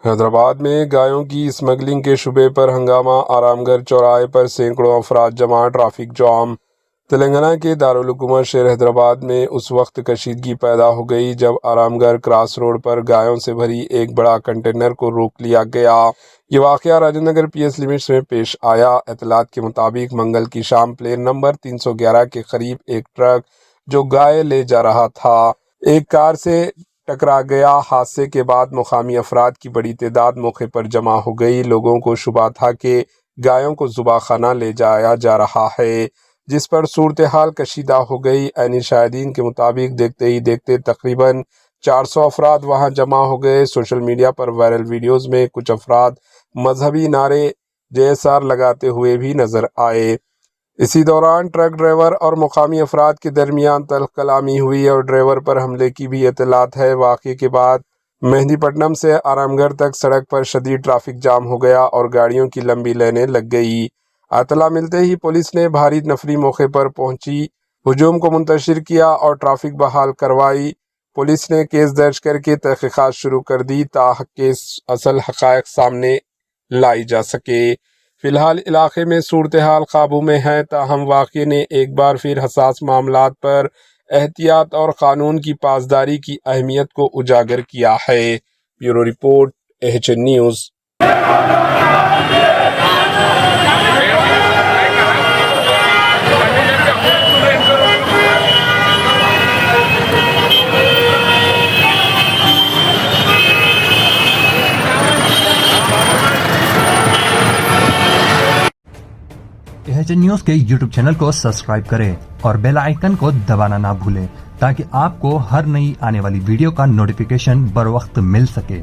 حیدرآباد میں گایوں کی اسمگلنگ کے شبے پر ہنگامہ، آرام گڑھ چوراہے پر سینکڑوں افراد جمع، ٹریفک جام۔ تلنگانہ کے دارالحکومت شہر حیدرآباد میں اس وقت کشیدگی پیدا ہو گئی جب آرام گڑھ کراس روڈ پر گایوں سے بھری ایک بڑا کنٹینر کو روک لیا گیا۔ یہ واقعہ Rajendra Nagar P S limits میں پیش آیا۔ اطلاعات کے مطابق منگل کی شام پلین نمبر 311 کے قریب ایک ٹرک جو گائے لے جا رہا تھا ایک کار سے ٹکرا گیا۔ حادثے کے بعد مقامی افراد کی بڑی تعداد موقع پر جمع ہو گئی۔ لوگوں کو شبہ تھا کہ گایوں کو ذبح خانہ لے جایا جا رہا ہے، جس پر صورتحال کشیدہ ہو گئی۔ عینی شاہدین کے مطابق دیکھتے ہی دیکھتے تقریباً 400 افراد وہاں جمع ہو گئے۔ سوشل میڈیا پر وائرل ویڈیوز میں کچھ افراد مذہبی نعرے JSR لگاتے ہوئے بھی نظر آئے۔ اسی دوران ٹرک ڈرائیور اور مقامی افراد کے درمیان تلخ کلامی ہوئی اور ڈرائیور پر حملے کی بھی اطلاعات ہے۔ واقعے کے بعد مہندی پٹنم سے آرام گڑھ تک سڑک پر شدید ٹریفک جام ہو گیا اور گاڑیوں کی لمبی لائنیں لگ گئی۔ اطلاع ملتے ہی پولیس نے بھاری نفری موقع پر پہنچی، ہجوم کو منتشر کیا اور ٹریفک بحال کروائی۔ پولیس نے کیس درج کر کے تحقیقات شروع کر دی تاکہ اصل حقائق سامنے لائی جا سکے۔ فی الحال علاقے میں صورتحال قابو میں ہے، تاہم واقعے نے ایک بار پھر حساس معاملات پر احتیاط اور قانون کی پاسداری کی اہمیت کو اجاگر کیا ہے۔ Bureau report AHN news. AHN news کے YouTube چینل کو سبسکرائب کریں اور بیل آئیکن کو دبانا نہ بھولیں تاکہ آپ کو ہر نئی آنے والی ویڈیو کا نوٹیفیکیشن بر وقت مل سکے۔